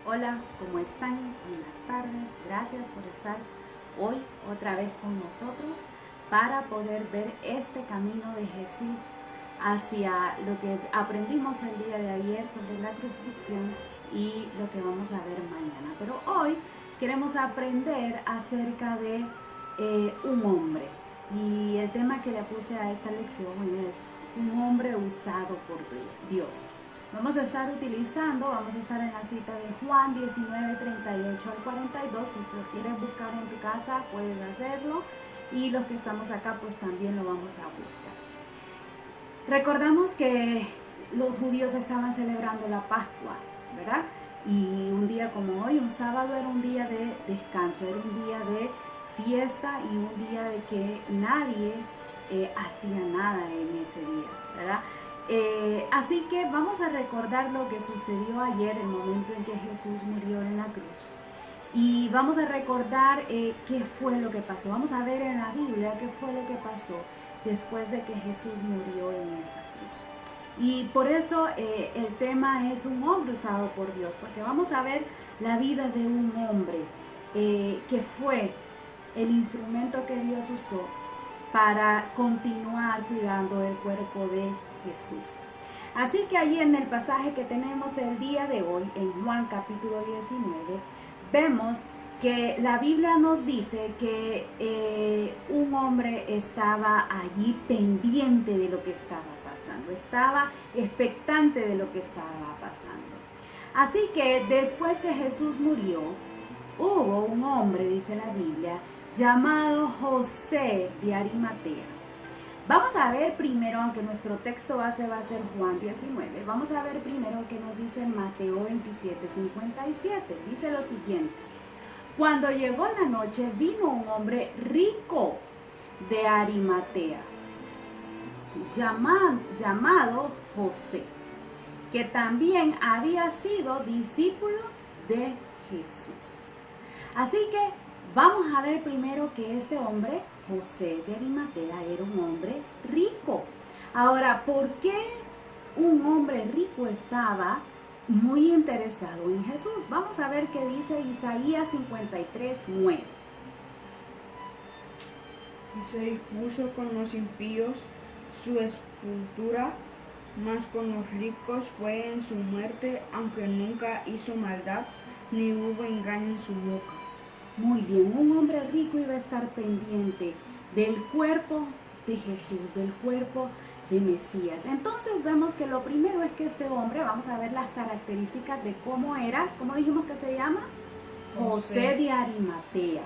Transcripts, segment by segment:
Hola, ¿cómo están? Buenas tardes. Gracias por estar hoy otra vez con nosotros para poder ver este camino de Jesús hacia lo que aprendimos el día de ayer sobre la crucifixión y lo que vamos a ver mañana. Pero hoy queremos aprender acerca de un hombre. Y el tema que le puse a esta lección es un hombre usado por Dios. Vamos a estar en la cita de Juan 19, 38 al 42. Si tú lo quieres buscar en tu casa, puedes hacerlo. Y los que estamos acá, pues también lo vamos a buscar. Recordamos que los judíos estaban celebrando la Pascua, ¿verdad? Y un día como hoy, un sábado, era un día de descanso, era un día de fiesta y un día de que nadie hacía nada en ese día, ¿verdad? Así que vamos a recordar lo que sucedió ayer, el momento en que Jesús murió en la cruz. Y vamos a recordar qué fue lo que pasó. Vamos a ver en la Biblia qué fue lo que pasó después de que Jesús murió en esa cruz. Y por eso el tema es un hombre usado por Dios, porque vamos a ver la vida de un hombre que fue el instrumento que Dios usó para continuar cuidando el cuerpo de Jesús. Así que allí en el pasaje que tenemos el día de hoy, en Juan capítulo 19, vemos que la Biblia nos dice que un hombre estaba allí pendiente de lo que estaba pasando, estaba expectante de lo que estaba pasando. Así que después que Jesús murió, hubo un hombre, dice la Biblia, llamado José de Arimatea. Vamos a ver primero, aunque nuestro texto base va a ser Juan 19, vamos a ver primero qué nos dice Mateo 27, 57. Dice lo siguiente: cuando llegó la noche, vino un hombre rico de Arimatea, llamado José, que también había sido discípulo de Jesús. Así que vamos a ver primero que este hombre, José de Arimatea, era un hombre rico. Ahora, ¿por qué un hombre rico estaba muy interesado en Jesús? Vamos a ver qué dice Isaías 53, 9. Y se dispuso con los impíos su sepultura, mas con los ricos fue en su muerte, aunque nunca hizo maldad, ni hubo engaño en su boca. Muy bien, un hombre rico iba a estar pendiente del cuerpo de Jesús, del cuerpo de Mesías. Entonces vemos que lo primero es que este hombre, vamos a ver las características de cómo era, ¿cómo dijimos que se llama? José de Arimatea.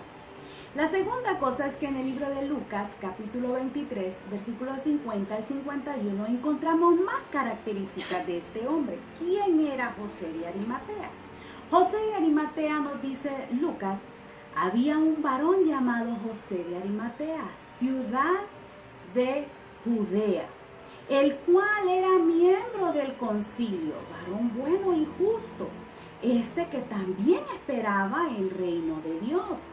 La segunda cosa es que en el libro de Lucas, capítulo 23, versículos 50 al 51, encontramos más características de este hombre. ¿Quién era José de Arimatea? José de Arimatea, nos dice Lucas, había un varón llamado José de Arimatea, ciudad de Judea, el cual era miembro del concilio, varón bueno y justo, que también esperaba el reino de Dios,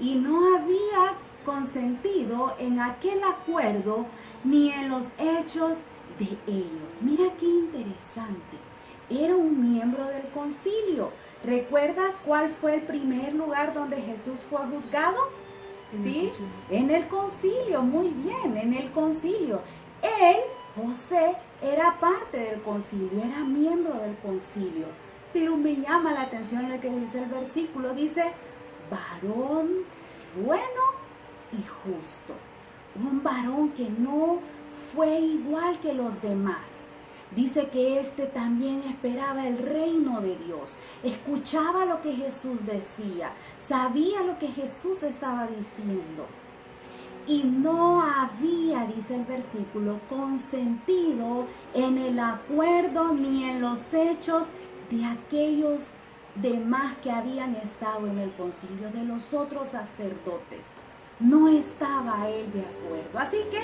y no había consentido en aquel acuerdo ni en los hechos de ellos. Mira qué interesante. Era un miembro del concilio. ¿Recuerdas cuál fue el primer lugar donde Jesús fue juzgado? ¿Sí? En el concilio, muy bien, en el concilio. Él, José, era parte del concilio, era miembro del concilio. Pero me llama la atención lo que dice el versículo. Dice, varón bueno y justo. Un varón que no fue igual que los demás. Dice que también esperaba el reino de Dios, escuchaba lo que Jesús decía, sabía lo que Jesús estaba diciendo. Y no había, dice el versículo, consentido en el acuerdo ni en los hechos de aquellos demás que habían estado en el concilio, de los otros sacerdotes. No estaba él de acuerdo. Así que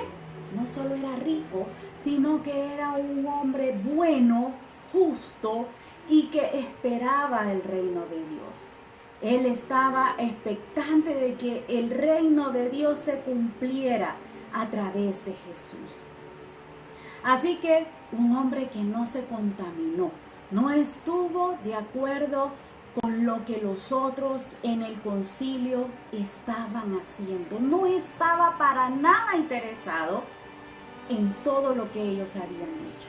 no solo era rico, sino que era un hombre bueno, justo y que esperaba el reino de Dios. Él estaba expectante de que el reino de Dios se cumpliera a través de Jesús. Así que un hombre que no se contaminó, no estuvo de acuerdo con lo que los otros en el concilio estaban haciendo. No estaba para nada interesado en todo lo que ellos habían hecho.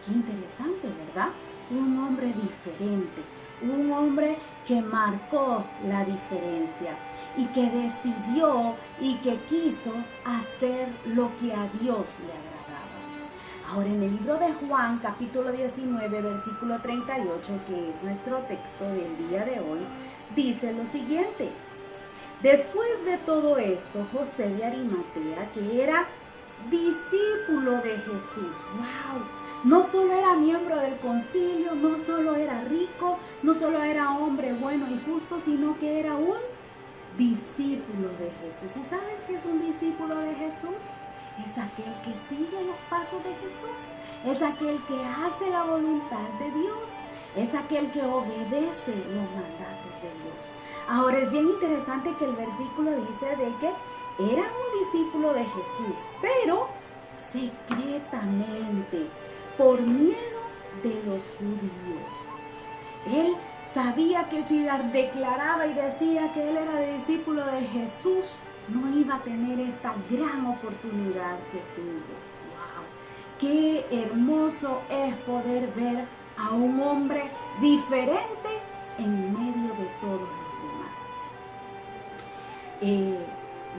Qué interesante, ¿verdad? Un hombre diferente, un hombre que marcó la diferencia y que decidió y que quiso hacer lo que a Dios le agradaba. Ahora, en el libro de Juan, capítulo 19, versículo 38, que es nuestro texto del día de hoy, dice lo siguiente: después de todo esto, José de Arimatea, que era discípulo de Jesús, ¡wow!, no solo era miembro del concilio, no solo era rico, no solo era hombre bueno y justo, sino que era un discípulo de Jesús. ¿Y sabes qué es un discípulo de Jesús? Es aquel que sigue los pasos de Jesús, es aquel que hace la voluntad de Dios, es aquel que obedece los mandatos de Dios. Ahora, es bien interesante que el versículo dice de que era un discípulo de Jesús, pero secretamente, por miedo de los judíos. Él sabía que si declaraba y decía que él era discípulo de Jesús, no iba a tener esta gran oportunidad que tuvo. ¡Wow! Qué hermoso es poder ver a un hombre diferente en medio de todos los demás.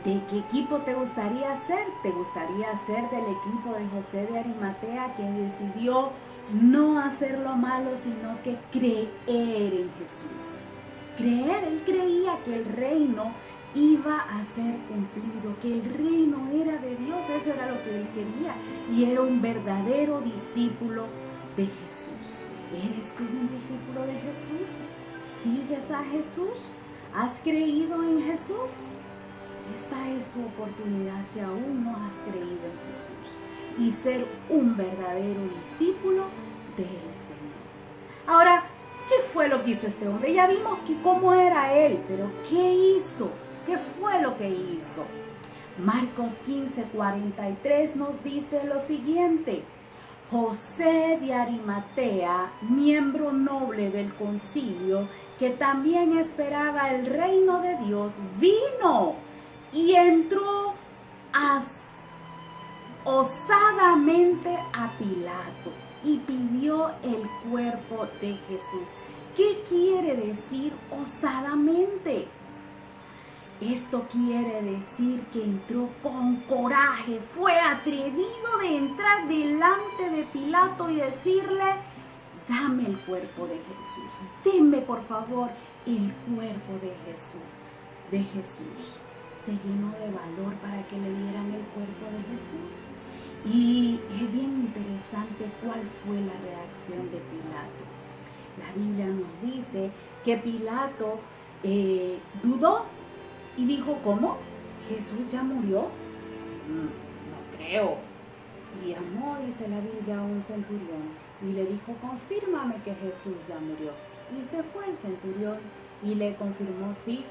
¿De qué equipo te gustaría ser? ¿Te gustaría ser del equipo de José de Arimatea, que decidió no hacer lo malo, sino que creer en Jesús? Creer, él creía que el reino iba a ser cumplido, que el reino era de Dios, eso era lo que él quería, y era un verdadero discípulo de Jesús. ¿Eres tú un discípulo de Jesús? ¿Sigues a Jesús? ¿Has creído en Jesús? Esta es tu oportunidad si aún no has creído en Jesús y ser un verdadero discípulo del Señor. Ahora, ¿qué fue lo que hizo este hombre? Ya vimos cómo era él, pero ¿qué hizo? ¿Qué fue lo que hizo? Marcos 15:43 nos dice lo siguiente: José de Arimatea, miembro noble del concilio, que también esperaba el reino de Dios, vino y entró osadamente a Pilato y pidió el cuerpo de Jesús. ¿Qué quiere decir osadamente? Esto quiere decir que entró con coraje, fue atrevido de entrar delante de Pilato y decirle: dame el cuerpo de Jesús, deme por favor el cuerpo de Jesús. Se llenó de valor para que le dieran el cuerpo de Jesús. Y es bien interesante cuál fue la reacción de Pilato. La Biblia nos dice que Pilato dudó y dijo: ¿cómo? ¿Jesús ya murió? No creo. Y llamó, dice la Biblia, a un centurión y le dijo: confírmame que Jesús ya murió. Y se fue el centurión y le confirmó: sí,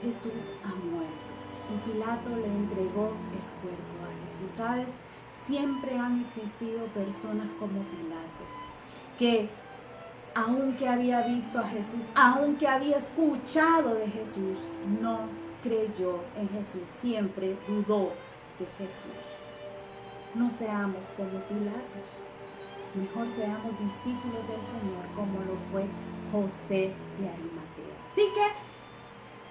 Jesús ha muerto. Y Pilato le entregó el cuerpo a Jesús. ¿Sabes? Siempre han existido personas como Pilato, que aunque había visto a Jesús, aunque había escuchado de Jesús, no creyó en Jesús, siempre dudó de Jesús. No seamos como Pilatos, mejor seamos discípulos del Señor como lo fue José de Arimatea. Así que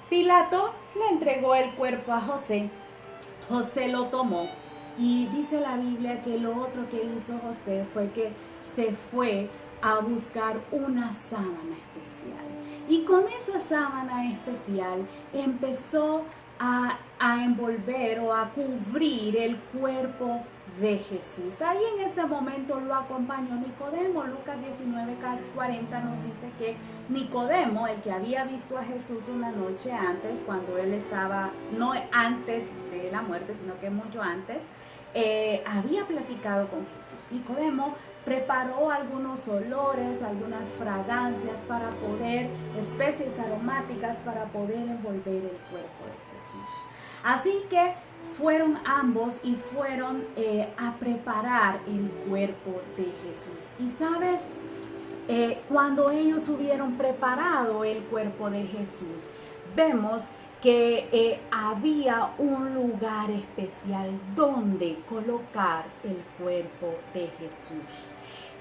Pilato le entregó el cuerpo a José. José lo tomó y dice la Biblia que lo otro que hizo José fue que se fue a buscar una sábana especial. Y con esa sábana especial empezó a envolver o a cubrir el cuerpo de Jesús. Ahí en ese momento lo acompañó Nicodemo. Lucas 19:40 nos dice que Nicodemo, el que había visto a Jesús una noche antes, cuando él estaba, no antes de la muerte, sino que mucho antes, había platicado con Jesús. Nicodemo preparó algunos olores, algunas fragancias para poder, especies aromáticas para poder envolver el cuerpo de Jesús. Así que fueron ambos y fueron a preparar el cuerpo de Jesús. Y sabes, cuando ellos hubieron preparado el cuerpo de Jesús, vemos que había un lugar especial donde colocar el cuerpo de Jesús.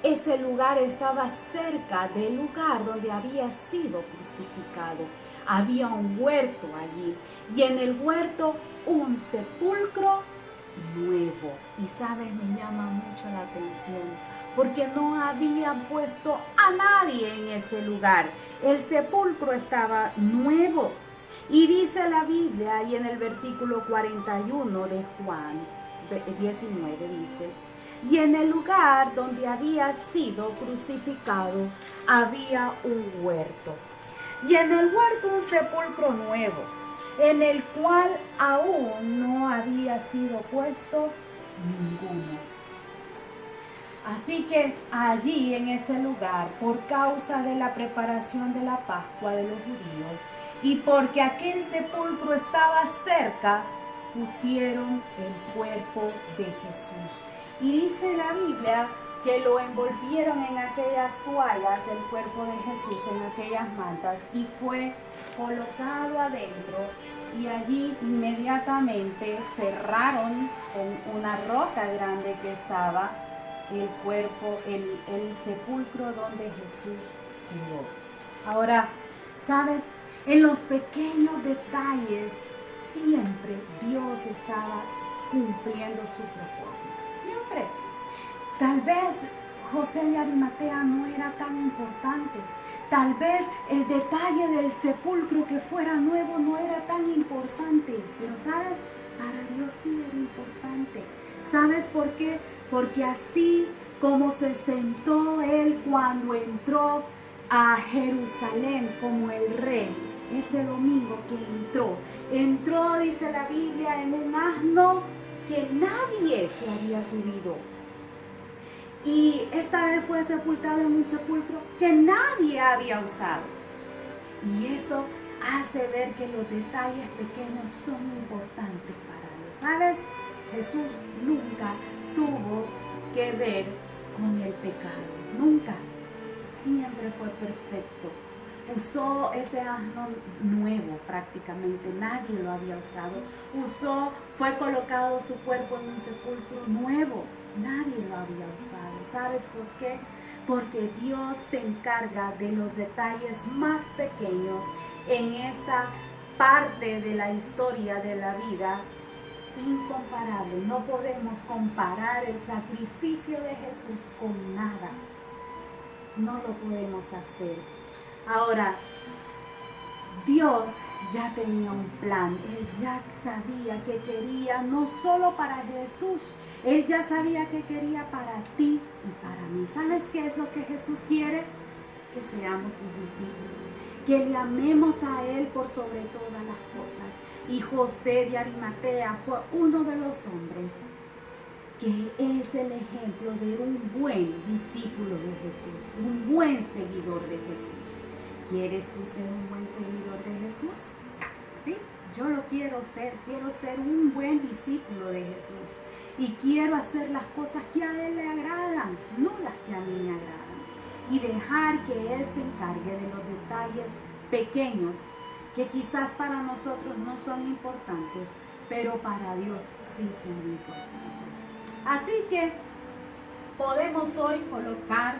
Ese lugar estaba cerca del lugar donde había sido crucificado. Había un huerto allí y en el huerto un sepulcro nuevo. Y sabes, me llama mucho la atención porque no habían puesto a nadie en ese lugar. El sepulcro estaba nuevo. Y dice la Biblia, y en el versículo 41 de Juan 19 dice: y en el lugar donde había sido crucificado había un huerto. Y en el huerto un sepulcro nuevo, en el cual aún no había sido puesto ninguno. Así que allí en ese lugar, por causa de la preparación de la Pascua de los judíos, y porque aquel sepulcro estaba cerca, pusieron el cuerpo de Jesús. Y dice la Biblia que lo envolvieron en aquellas toallas, el cuerpo de Jesús, en aquellas mantas, y fue colocado adentro. Y allí inmediatamente cerraron con una roca grande que estaba el cuerpo, el sepulcro donde Jesús quedó. Ahora, ¿sabes? En los pequeños detalles siempre Dios estaba cumpliendo su propósito. Siempre. Tal vez José de Arimatea no era tan importante. Tal vez el detalle del sepulcro que fuera nuevo no era tan importante. Pero ¿sabes? Para Dios sí era importante. ¿Sabes por qué? Porque así como se sentó él cuando entró a Jerusalén como el rey, ese domingo que entró, dice la Biblia, en un asno que nadie se había subido. Y esta vez fue sepultado en un sepulcro que nadie había usado. Y eso hace ver que los detalles pequeños son importantes para Dios. ¿Sabes? Jesús nunca tuvo que ver con el pecado. Nunca. Siempre fue perfecto. Usó ese asno nuevo prácticamente, nadie lo había usado. Fue colocado su cuerpo en un sepulcro nuevo, nadie lo había usado. ¿Sabes por qué? Porque Dios se encarga de los detalles más pequeños en esta parte de la historia de la vida. Incomparable, no podemos comparar el sacrificio de Jesús con nada. No lo podemos hacer. Ahora, Dios ya tenía un plan. Él ya sabía que quería no solo para Jesús, Él ya sabía que quería para ti y para mí. ¿Sabes qué es lo que Jesús quiere? Que seamos sus discípulos, que le amemos a Él por sobre todas las cosas. Y José de Arimatea fue uno de los hombres que es el ejemplo de un buen discípulo de Jesús, de un buen seguidor de Jesús. ¿Quieres tú ser un buen seguidor de Jesús? Sí, yo lo quiero ser un buen discípulo de Jesús. Y quiero hacer las cosas que a Él le agradan, no las que a mí me agradan. Y dejar que Él se encargue de los detalles pequeños que quizás para nosotros no son importantes, pero para Dios sí son importantes. Así que podemos hoy colocar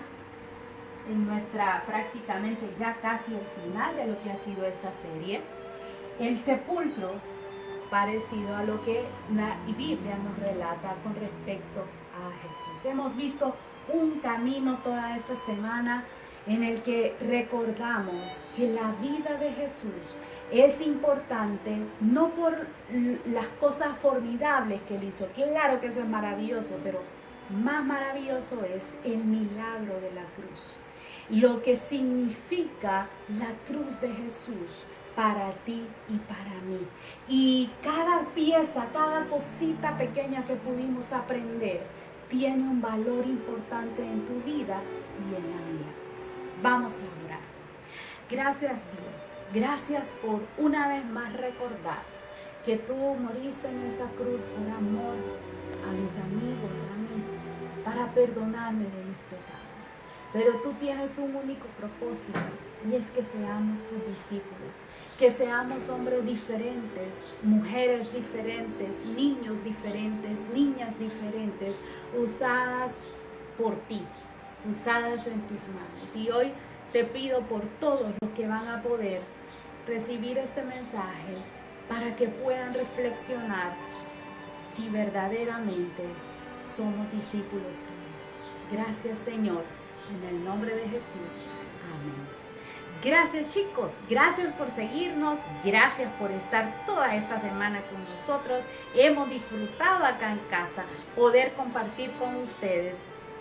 en nuestra prácticamente ya casi el final de lo que ha sido esta serie, el sepulcro parecido a lo que la Biblia nos relata con respecto a Jesús. Hemos visto un camino toda esta semana en el que recordamos que la vida de Jesús es importante no por las cosas formidables que Él hizo. Claro que eso es maravilloso, pero más maravilloso es el milagro de la cruz. Lo que significa la cruz de Jesús para ti y para mí. Y cada pieza, cada cosita pequeña que pudimos aprender tiene un valor importante en tu vida y en la mía. Vamos a orar. Gracias Dios, gracias por una vez más recordar que tú moriste en esa cruz por amor a mis amigos, a mí, para perdonarme de mis pecados. pero tú tienes un único propósito y es que seamos tus discípulos, que seamos hombres diferentes, mujeres diferentes, niños diferentes, niñas diferentes, usadas por ti, usadas en tus manos. Y hoy te pido por todos los que van a poder recibir este mensaje para que puedan reflexionar si verdaderamente somos discípulos tuyos. Gracias, Señor, en el nombre de Jesús. Amén. Gracias, chicos, gracias por seguirnos, gracias por estar toda esta semana con nosotros. Hemos disfrutado acá en casa poder compartir con ustedes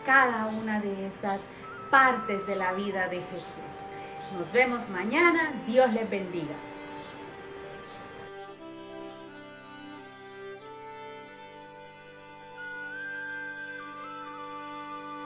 cada una de estas partes de la vida de Jesús. Nos vemos mañana, Dios les bendiga.